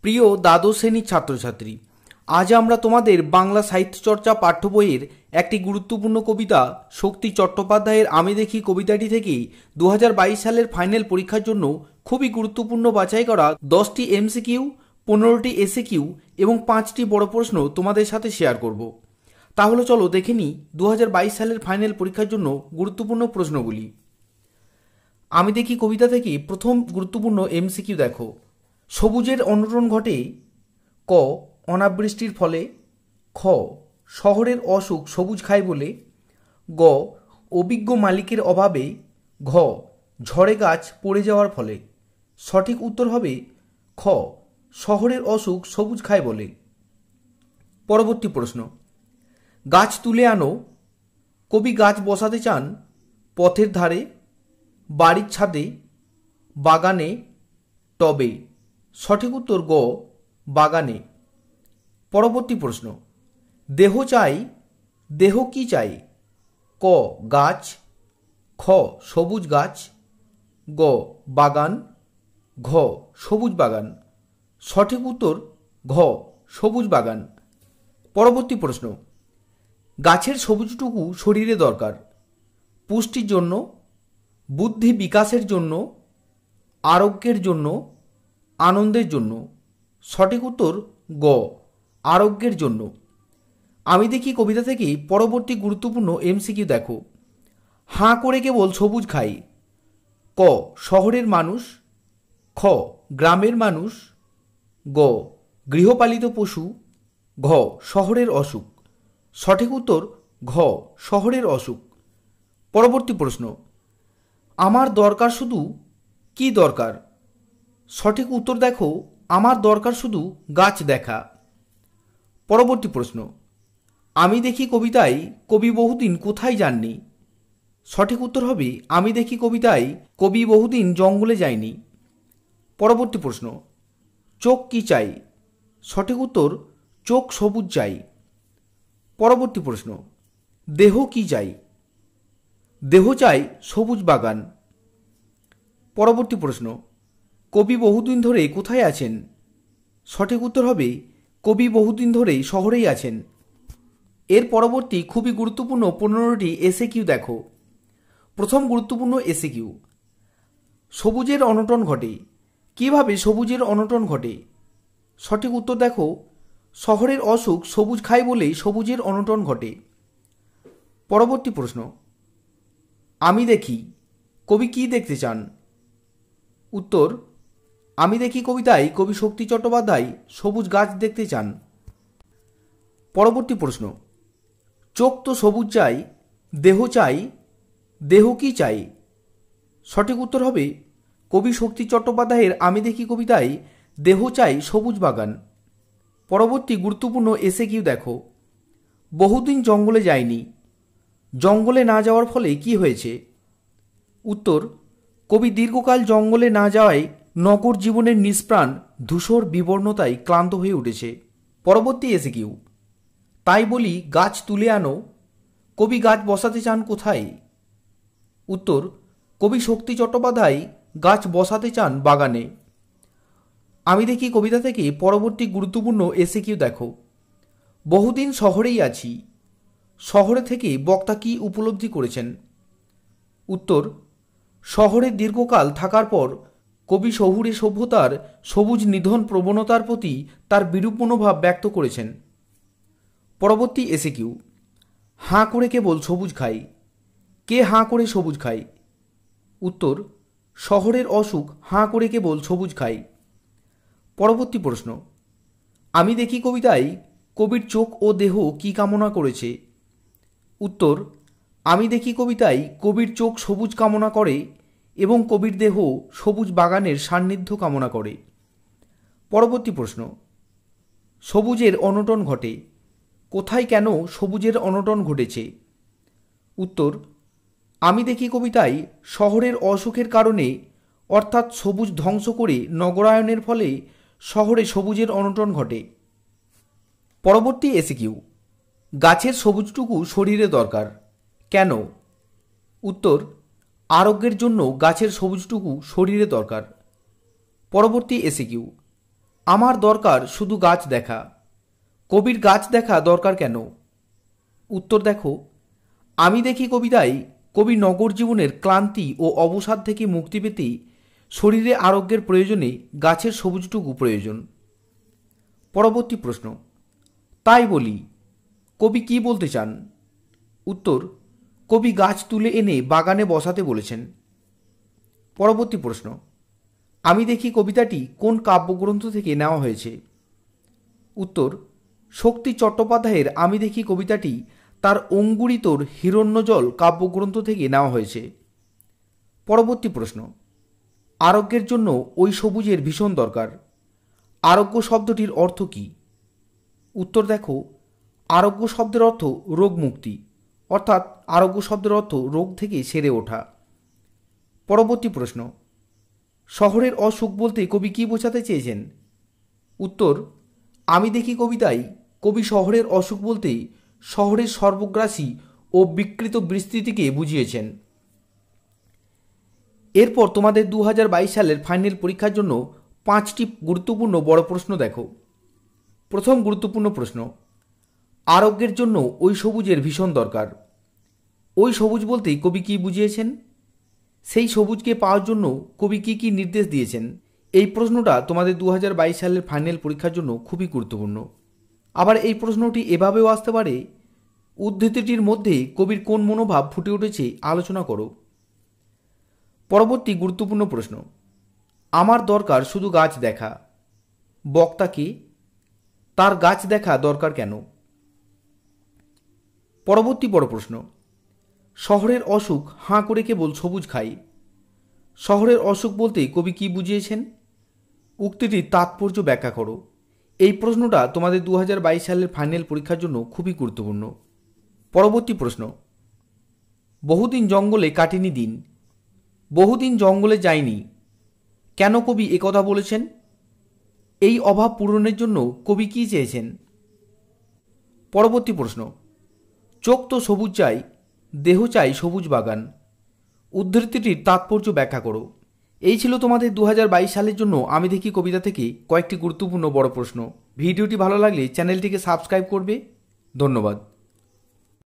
প্রিয় দ্বাদশ শ্রেণীর ছাত্রছাত্রী, আজ আমরা তোমাদের বাংলা সাহিত্য চর্চা পাঠ্য বইয়ের একটি গুরুত্বপূর্ণ কবিতা শক্তি চট্টোপাধ্যায়ের আমি দেখি কবিতাটি থেকেই 2022 সালের ফাইনাল পরীক্ষার জন্য খুবই গুরুত্বপূর্ণ বাছাই করা 10টি এমসিকিউ, 15টি এসএকিউ এবং 5টি বড় প্রশ্ন তোমাদের সাথে শেয়ার করব। তাহলে চলো দেখে নিই 2022 সালের ফাইনাল পরীক্ষার জন্য গুরুত্বপূর্ণ প্রশ্নগুলি। আমি দেখি কবিতা থেকে প্রথম গুরুত্বপূর্ণ এমসিকিউ দেখো। সবুজের অনটন ঘটে ক অনাবৃষ্টির ফলে, খ শহরের অসুখ সবুজ খায় বলে, গ অভিজ্ঞ মালিকের অভাবে, ঘ ঝড়ে গাছ পড়ে যাওয়ার ফলে। সঠিক উত্তর হবে খ শহরের অসুখ সবুজ খায় বলে। পরবর্তী প্রশ্ন, গাছ তুলে আনো। কবি গাছ বসাতে চান পথের ধারে, বাড়ির ছাদে, বাগানে, টবে। সঠিক উত্তর গ বাগানে। পরবর্তী প্রশ্ন, দেহ চাই, দেহ কি চাই? ক গাছ, খ সবুজ গাছ, গ বাগান, ঘ সবুজ বাগান। সঠিক উত্তর ঘ সবুজ বাগান। পরবর্তী প্রশ্ন, গাছের সবুজটুকু শরীরে দরকার পুষ্টির জন্য, বুদ্ধি বিকাশের জন্য, আরোগ্যের জন্য, আনন্দের জন্য। সঠিক উত্তর গ আরোগ্যের জন্য। আমি দেখি কবিতা থেকে পরবর্তী গুরুত্বপূর্ণ এমসিকিউ দেখো। হাঁ করে কেবল সবুজ খাই। ক শহরের মানুষ, খ গ্রামের মানুষ, গ গৃহপালিত পশু, ঘ শহরের অসুখ। সঠিক উত্তর ঘ শহরের অসুখ। পরবর্তী প্রশ্ন, আমার দরকার শুধু কি দরকার? সঠিক উত্তর দেখো আমার দরকার শুধু গাছ দেখা। পরবর্তী প্রশ্ন, আমি দেখি কবিতায় কবি বহুদিন কোথায় যাননি? সঠিক উত্তর হবে আমি দেখি কবিতায় কবি বহুদিন জঙ্গলে যায়নি। পরবর্তী প্রশ্ন, চোখ কি চাই? সঠিক উত্তর চোখ সবুজ চাই। পরবর্তী প্রশ্ন, দেহ কি চাই? দেহ চাই সবুজ বাগান। পরবর্তী প্রশ্ন, কবি বহুদিন ধরে কোথায় আছেন? সঠিক উত্তর হবে কবি বহুদিন ধরেই শহরেই আছেন। এর পরবর্তী খুবই গুরুত্বপূর্ণ 15টি এসএকিউ দেখো। প্রথম গুরুত্বপূর্ণ এসএকিউ, সবুজের অনটন ঘটে। কিভাবে সবুজের অনটন ঘটে? সঠিক উত্তর দেখো শহরের অসুখ সবুজ খায় বলেই সবুজের অনটন ঘটে। পরবর্তী প্রশ্ন, আমি দেখি কবি কি দেখতে চান? উত্তর, আমি দেখি কবিতায় কবি শক্তি চট্টোপাধ্যায় সবুজ গাছ দেখতে চান। পরবর্তী প্রশ্ন, চোখ তো সবুজ চাই, দেহ চাই, দেহ কি চাই? সঠিক উত্তর হবে কবি শক্তি চট্টোপাধ্যায়ের আমি দেখি কবিতায় দেহ চাই সবুজ বাগান। পরবর্তী গুরুত্বপূর্ণ এসএকিউ দেখো। বহুদিন জঙ্গলে যায়নি। জঙ্গলে না যাওয়ার ফলে কি হয়েছে? উত্তর, কবি দীর্ঘকাল জঙ্গলে না যাওয়ায় নগর জীবনের নিষ্প্রাণ ধূসর বিবর্ণতায় ক্লান্ত হয়ে উঠেছে। পরবর্তী এসএকিউ, তাই বলি গাছ তুলে আনো। কবি গাছ বসাতে চান কোথায়? উত্তর, কবি শক্তি চট্টোপাধ্যায় গাছ বসাতে চান বাগানে। আমি দেখি কবিতা থেকে পরবর্তী গুরুত্বপূর্ণ এসএকিউ দেখো। বহুদিন শহরেই আছি। শহরে থেকে বক্তা কি উপলব্ধি করেছেন? উত্তর, শহরে দীর্ঘকাল থাকার পর কবি শহুরে সভ্যতার সবুজ নিধন প্রবণতার প্রতি তার বিরূপ মনোভাব ব্যক্ত করেছেন। পরবর্তী এসএকিউ, হাঁ করে কেবল সবুজ খাই। কে হাঁ করে সবুজ খায়? উত্তর, শহরের অসুখ হাঁ করে কেবল সবুজ খায়। পরবর্তী প্রশ্ন, আমি দেখি কবিতায় কবির চোখ ও দেহ কি কামনা করেছে? উত্তর, আমি দেখি কবিতায় কবির চোখ সবুজ কামনা করে এবং কবির দেহ সবুজ বাগানের সান্নিধ্য কামনা করে। পরবর্তী প্রশ্ন, সবুজের অনটন ঘটে। কোথায় কেন সবুজের অনটন ঘটেছে? উত্তর, আমি দেখি কবিতায় শহরের অসুখের কারণে অর্থাৎ সবুজ ধ্বংস করে নগরায়নের ফলে শহরে সবুজের অনটন ঘটে। পরবর্তী এসএকিউ, গাছের সবুজটুকু শরীরে দরকার কেন? উত্তর, আরোগ্যের জন্য গাছের সবুজটুকু শরীরে দরকার। পরবর্তী এসএকিউ, আমার দরকার শুধু গাছ দেখা। কবির গাছ দেখা দরকার কেন? উত্তর দেখো, আমি দেখি কবিতায় কবি নগর জীবনের ক্লান্তি ও অবসাদ থেকে মুক্তি পেতে শরীরে আরোগ্যের প্রয়োজনে গাছের সবুজটুকু প্রয়োজন। পরবর্তী প্রশ্ন, তাই বলি কবি কি বলতে চান? উত্তর, কবি গাছ তুলে এনে বাগানে বসাতে বলেছেন। পরবর্তী প্রশ্ন, আমি দেখি কবিতাটি কোন কাব্যগ্রন্থ থেকে নেওয়া হয়েছে? উত্তর, শক্তি চট্টোপাধ্যায়ের আমি দেখি কবিতাটি তার অঙ্গুরিতর হিরণ্যজল কাব্যগ্রন্থ থেকে নেওয়া হয়েছে। পরবর্তী প্রশ্ন, আরোগ্যের জন্য ওই সবুজের ভীষণ দরকার। আরোগ্য শব্দটির অর্থ কী? উত্তর দেখো, আরোগ্য শব্দের অর্থ রোগ মুক্তি, অর্থাৎ আরোগ্য শব্দের অর্থ রোগ থেকে সেরে ওঠা। পরবর্তী প্রশ্ন, শহরের অসুখ বলতে কবি কী বোঝাতে চেয়েছেন? উত্তর, আমি দেখি কবিতায় কবি শহরের অসুখ বলতে শহরের সর্বগ্রাসী ও বিকৃত বিস্তৃতিকে বুঝিয়েছেন। এরপর তোমাদের 2022 সালের ফাইনাল পরীক্ষার জন্য 5টি গুরুত্বপূর্ণ বড় প্রশ্ন দেখো। প্রথম গুরুত্বপূর্ণ প্রশ্ন, আরোগ্যের জন্য ওই সবুজের ভীষণ দরকার। ওই সবুজ বলতে কবি কী বুঝিয়েছেন? সেই সবুজকে পাওয়ার জন্য কবি কী কী নির্দেশ দিয়েছেন? এই প্রশ্নটা তোমাদের 2022 সালের ফাইনাল পরীক্ষার জন্য খুবই গুরুত্বপূর্ণ। আবার এই প্রশ্নটি এভাবেও আসতে পারে, উদ্ধৃতিটির মধ্যে কবির কোন মনোভাব ফুটে উঠেছে আলোচনা করো। পরবর্তী গুরুত্বপূর্ণ প্রশ্ন, আমার দরকার শুধু গাছ দেখা। বক্তাকে তার গাছ দেখা দরকার কেন? পরবর্তী বড় প্রশ্ন, শহরের অসুখ হাঁ করে কেবল সবুজ খায়। শহরের অসুখ বলতে কবি কী বুঝিয়েছেন? উক্তিটির তাৎপর্য ব্যাখ্যা করো। এই প্রশ্নটা তোমাদের 2022 সালের ফাইনাল পরীক্ষার জন্য খুবই গুরুত্বপূর্ণ। পরবর্তী প্রশ্ন, বহুদিন জঙ্গলে কাটেনি দিন। বহুদিন জঙ্গলে যায়নি, কেন কবি একথা বলেছেন? এই অভাব পূরণের জন্য কবি কী চেয়েছেন? পরবর্তী প্রশ্ন, চোখ তো সবুজ চাই, দেহ চাই সবুজ বাগান। উদ্ধৃতিটির তাৎপর্য ব্যাখ্যা করো। এই ছিল তোমাদের 2022 সালের জন্য আমি দেখি কবিতা থেকে কয়েকটি গুরুত্বপূর্ণ বড় প্রশ্ন। ভিডিওটি ভালো লাগলে চ্যানেলটিকে সাবস্ক্রাইব করবে। ধন্যবাদ।